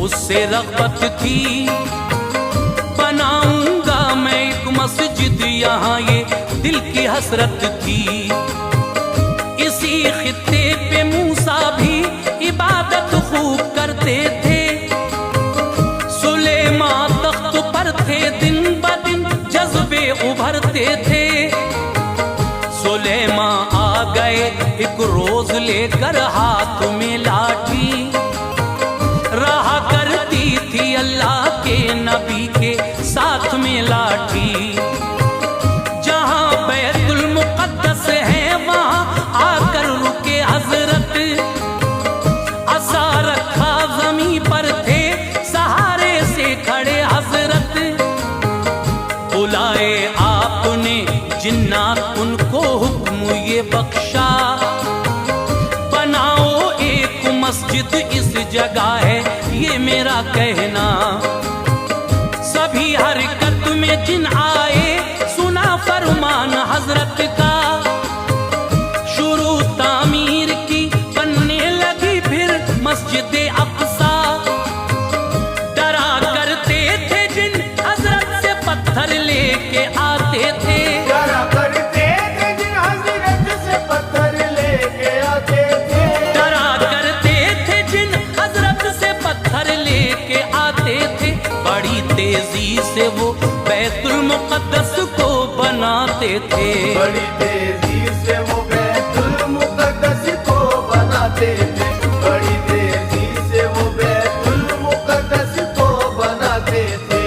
उससे रग़बत थी। बनाऊंगा मैं एक मस्जिद यहाँ, ये दिल की हसरत थी। इसी खित्ते पे मूसा भी इबादत खूब करते थे। सुलेमान तख्त पर थे, दिन ब दिन जज्बे उभरते थे। सुलेमान आ गए एक रोज लेकर हाथ में लाठी, रहा करती थी अल्लाह के नबी के साथ में लाठी। जहां बैतुल मुक़द्दस है वहां आकर रुके हजरत, असा रखा ज़मीं पर थे, सहारे से खड़े हजरत। बुलाए आपने जिन्नात, उनको हुक्म ये बख्शा, बनाओ एक मस्जिद इस जगह है ये मेरा कहना। सभी हरकत में जिन आए, सुना फरमान हजरत का। शुरू तामीर की, बनने लगी फिर मस्जिद अक़सा। डरा करते थे जिन हजरत से, पत्थर लेके आते थे। डरा करते थे जिन हजरत से, पत्थर लेके आते थे। डरा करते थे जिन हजरत से, पत्थर लेके आते थे। बड़ी तेजी से वो बैतुल मुक़द्दस को बनाते थे। बड़ी तेजी से वो बैतुल मुक़द्दस को बनाते थे। बड़ी तेजी से वो बैतुल मुक़द्दस को बनाते थे।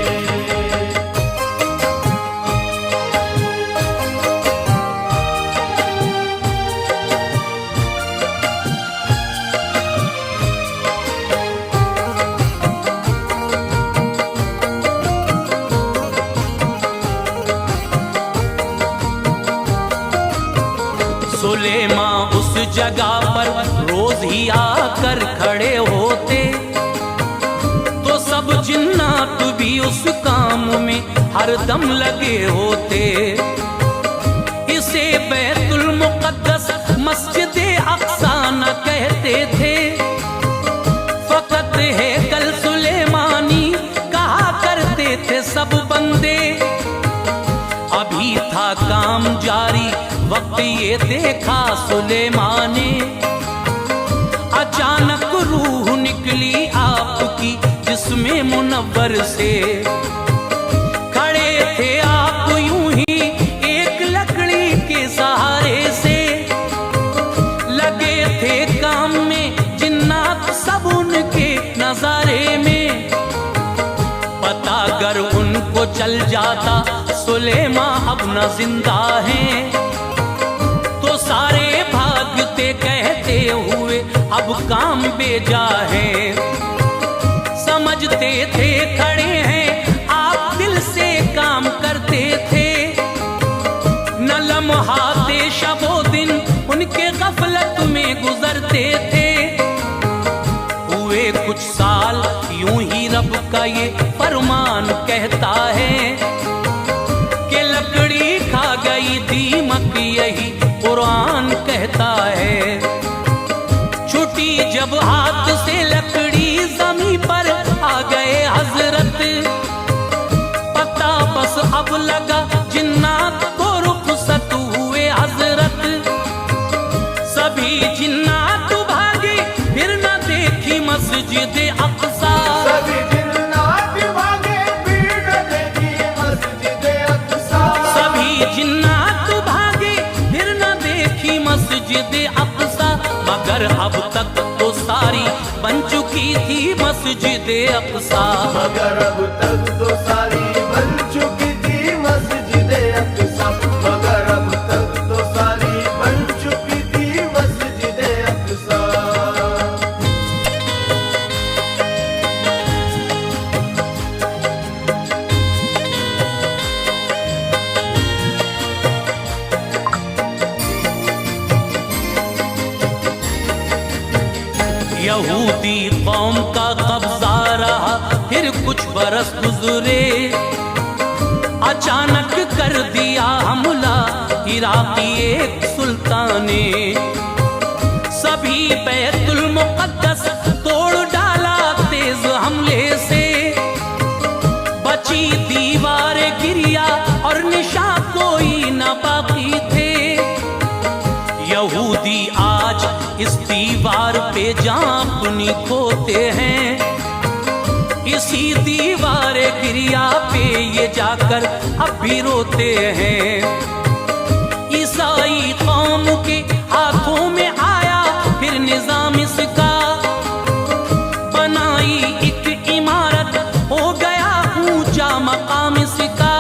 सुलेमान उस जगह पर रोज ही आकर खड़े होते, तो सब जिन्नात भी उस काम में हरदम लगे होते। इसे बैतुल मुक़द्दस मस्जिद अक़सा न कहते थे, फ़क़त है कल सुलेमानी कहा करते थे सब बंदे। अभी था काम जारी, वक्त ये देखा सुलेमान ने, अचानक रूह निकली आपकी जिस्मे मुनव्वर से। खड़े थे आप यूं ही एक लकड़ी के सहारे से, लगे थे काम में जिन्नात सब उनके नजारे में। पता अगर उनको चल जाता सुलेमान अब न जिंदा हैं, तो सारे भागते कहते हुए अब काम बेजा है। समझते थे खड़े हैं आप, दिल से काम करते थे। न लम्हाते शबो दिन उनके गफलत में गुजरते थे। हुए कुछ साल यूं ही रब का ये फरमान कहता है कि लकड़ी खा गई दीमक, यही कुरान कहता है। छुटी जब हाथ से लकड़ी, ज़मीं पर आ गए हजरत। पता बस अब लगा जिन्नात को रुख़सत हुए हजरत। सभी जिन्नात भागे, फिर न देखी मस्जिद अक़सा। सभी जिन्नात भागे, फिर न देखी मस्जिद अक़सा। सभी जिन्नात भागे, फिर न देखी मस्जिद अक़सा। मगर अब तक तो सारी बन चुकी थी मस्जिद अक़सा। मगर अब तक तो सारी बन चुकी थी मस्जिद अक़सा। मगर अब तक तो सारी बन चुकी थी मस्जिद अक़सा। यहूदी कौम का कब्जा रहा, फिर कुछ बरस गुजरे। अचानक कर दिया हमला इराकी एक सुल्तान ने। सभी बैतुल मुक़द्दस तोड़ डाला तेज हमले होते हैं। इसी दीवारे गिरिया पे ये जाकर अब भी रोते हैं। ईसाई कौम के हाथों में आया फिर निजाम इसका, बनाई एक इमारत हो गया ऊंचा मकाम इसका।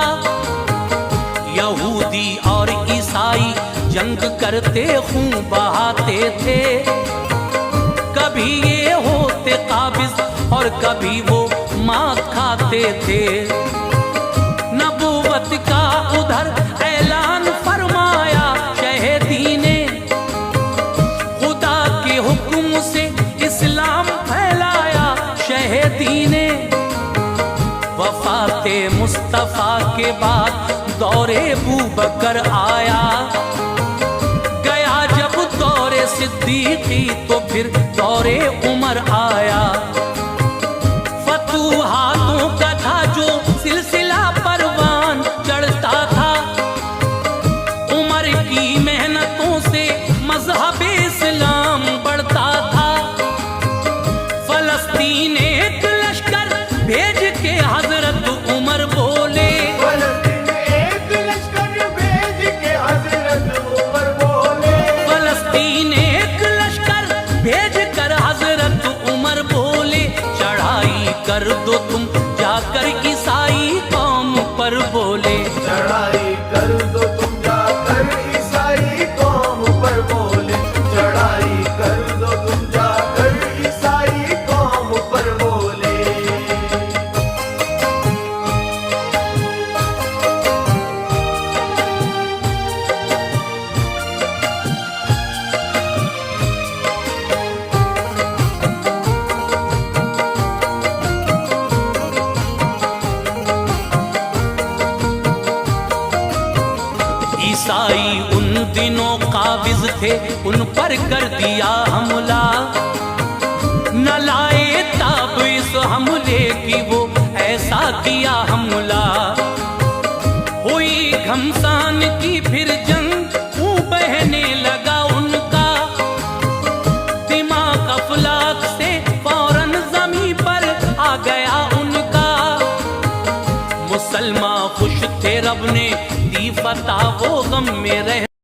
यहूदी और ईसाई जंग करते खून बहाते थे, कभी ये होते काबिज और कभी वो मात खाते थे। नबूवत का उधर ऐलान फरमाया शहीदी ने, खुदा के हुक्म से इस्लाम फैलाया शहीदी ने। वफाते मुस्तफा के बाद दौरे बूबकर आया, गया जब दौरे सिद्दीकी तो फिर दौरे उमर आया। फतूहातों का था जो सिलसिला परवान चढ़ता था, उमर की मेहनतों से मजहब इस्लाम बढ़ता था। फलस्तीन एक लश्कर भेज के हजरत उमर बोले, फलस्तीन एक लश्कर भेज के हजरत उमर बोले, फलस्तीन एक लश्कर भेज कर हजरत उमर बोले। चढ़ाई कर दो तुम जाकर ईसाई कौम पर बोले, चढ़ाई कर दो तुम जाकर ईसाई कौम पर बोले, चढ़ाई कर दो तुम जाकर ईसाई कौम पर बोले। ईसाई उन दिनों काबिज थे, उन पर कर दिया हमला। न लाए ताब इस हमले की वो ऐसा किया हमला। हुई घमसान की फिर जंग, मुंह बहने लगा उनका। दिमाग अफलाक से फौरन जमीन पर आ गया उनका। मुसलमान खुश थे रब ने दी फतह, वो गम में रह